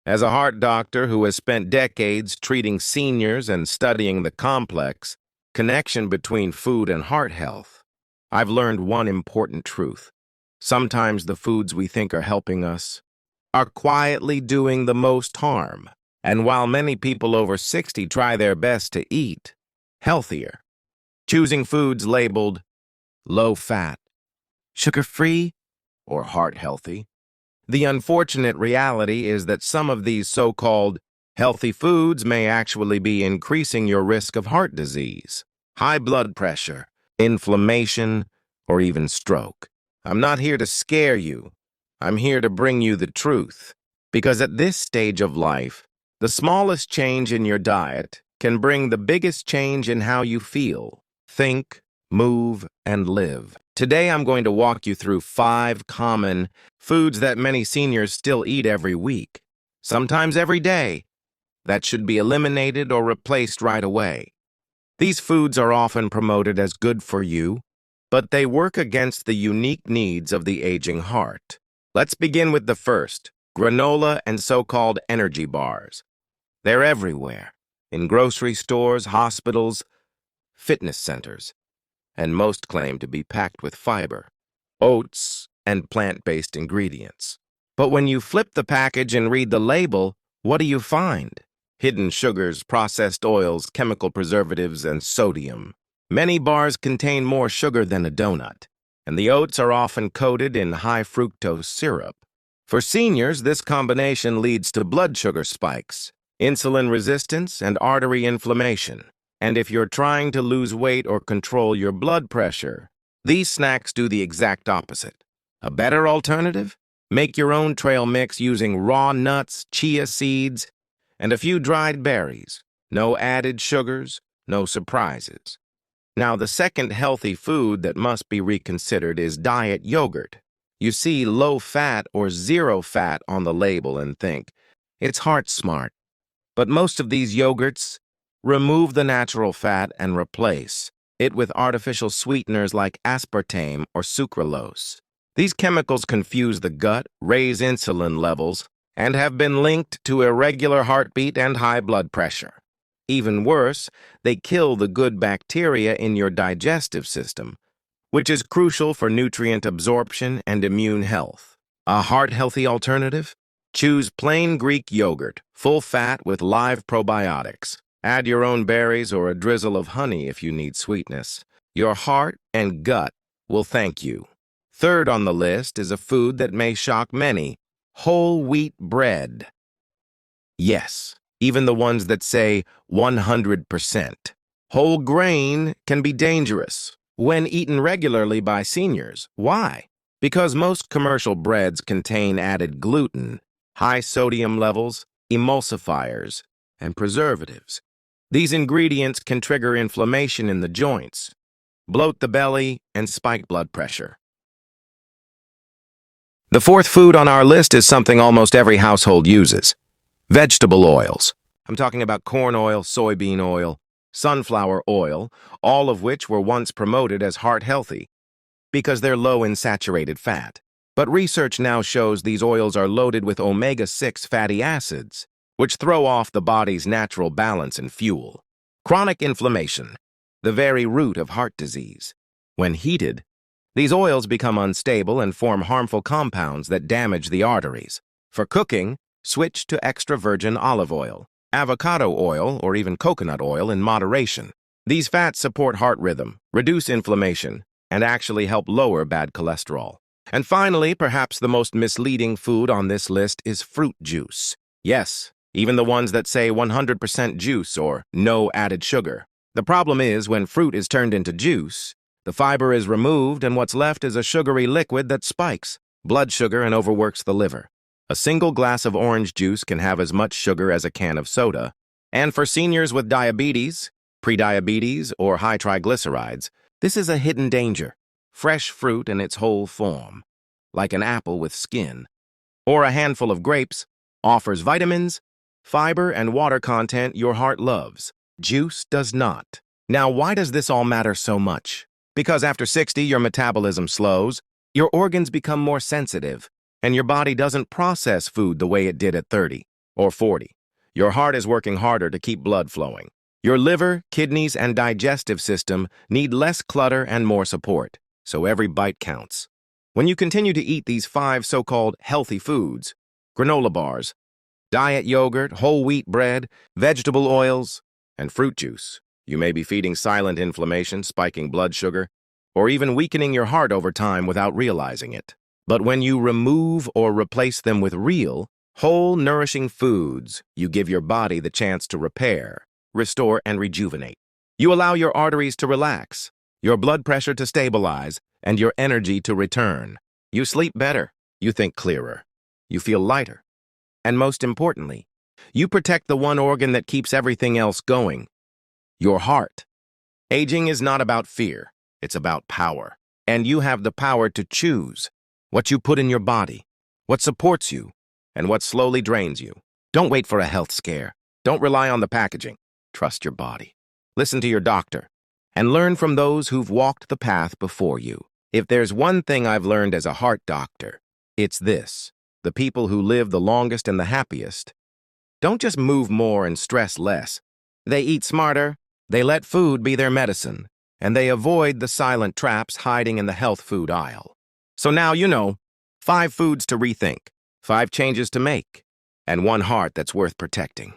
As a heart doctor who has spent decades treating seniors and studying the complex connection between food and heart health, I've learned one important truth. Sometimes the foods we think are helping us are quietly doing the most harm. And while many people over 60 try their best to eat healthier, choosing foods labeled low-fat, sugar-free, or heart-healthy, the unfortunate reality is that some of these so-called healthy foods may actually be increasing your risk of heart disease, high blood pressure, inflammation, or even stroke. I'm not here to scare you. I'm here to bring you the truth. Because at this stage of life, the smallest change in your diet can bring the biggest change in how you feel, think, move, and live. Today, I'm going to walk you through 5 common foods that many seniors still eat every week, sometimes every day, that should be eliminated or replaced right away. These foods are often promoted as good for you, but they work against the unique needs of the aging heart. Let's begin with the first, granola and so-called energy bars. They're everywhere, in grocery stores, hospitals, fitness centers, and most claim to be packed with fiber, oats, and plant-based ingredients. But when you flip the package and read the label, what do you find? Hidden sugars, processed oils, chemical preservatives, and sodium. Many bars contain more sugar than a donut, and the oats are often coated in high-fructose syrup. For seniors, this combination leads to blood sugar spikes, insulin resistance, and artery inflammation. And if you're trying to lose weight or control your blood pressure, these snacks do the exact opposite. A better alternative? Make your own trail mix using raw nuts, chia seeds, and a few dried berries. No added sugars, no surprises. Now, the second healthy food that must be reconsidered is diet yogurt. You see low fat or zero fat on the label and think, it's heart smart. But most of these yogurts remove the natural fat and replace it with artificial sweeteners like aspartame or sucralose. These chemicals confuse the gut, raise insulin levels, and have been linked to irregular heartbeat and high blood pressure. Even worse, they kill the good bacteria in your digestive system, which is crucial for nutrient absorption and immune health. A heart-healthy alternative? Choose plain Greek yogurt, full fat with live probiotics. Add your own berries or a drizzle of honey if you need sweetness. Your heart and gut will thank you. Third on the list is a food that may shock many: whole wheat bread. Yes, even the ones that say 100%. Whole grain can be dangerous when eaten regularly by seniors. Why? Because most commercial breads contain added gluten, high sodium levels, emulsifiers, and preservatives. These ingredients can trigger inflammation in the joints, bloat the belly, and spike blood pressure. The fourth food on our list is something almost every household uses: vegetable oils. I'm talking about corn oil, soybean oil, sunflower oil, all of which were once promoted as heart-healthy because they're low in saturated fat. But research now shows these oils are loaded with omega-6 fatty acids, which throw off the body's natural balance and fuel. Chronic inflammation, the very root of heart disease. When heated, these oils become unstable and form harmful compounds that damage the arteries. For cooking, switch to extra virgin olive oil, avocado oil, or even coconut oil in moderation. These fats support heart rhythm, reduce inflammation, and actually help lower bad cholesterol. And finally, perhaps the most misleading food on this list is fruit juice. Yes, even the ones that say 100% juice or no added sugar. The problem is when fruit is turned into juice, the fiber is removed and what's left is a sugary liquid that spikes blood sugar and overworks the liver. A single glass of orange juice can have as much sugar as a can of soda. And for seniors with diabetes, prediabetes, or high triglycerides, this is a hidden danger. Fresh fruit in its whole form, like an apple with skin, or a handful of grapes, offers vitamins, fiber, and water content your heart loves. Juice does not. Now, why does this all matter so much? Because after 60, your metabolism slows, your organs become more sensitive, and your body doesn't process food the way it did at 30. or 40. Your heart is working harder to keep blood flowing. Your liver, kidneys, and digestive system need less clutter and more support, so every bite counts. When you continue to eat these 5 so-called healthy foods, granola bars, diet yogurt, whole wheat bread, vegetable oils, and fruit juice, you may be feeding silent inflammation, spiking blood sugar, or even weakening your heart over time without realizing it. But when you remove or replace them with real, whole, nourishing foods, you give your body the chance to repair, restore, and rejuvenate. You allow your arteries to relax, your blood pressure to stabilize, and your energy to return. You sleep better, you think clearer, you feel lighter. And most importantly, you protect the one organ that keeps everything else going, your heart. Aging is not about fear, it's about power. And you have the power to choose what you put in your body, what supports you, and what slowly drains you. Don't wait for a health scare. Don't rely on the packaging. Trust your body. Listen to your doctor, and learn from those who've walked the path before you. If there's one thing I've learned as a heart doctor, it's this. The people who live the longest and the happiest don't just move more and stress less. They eat smarter, they let food be their medicine, and they avoid the silent traps hiding in the health food aisle. So now you know, 5 foods to rethink, 5 changes to make, and 1 heart that's worth protecting.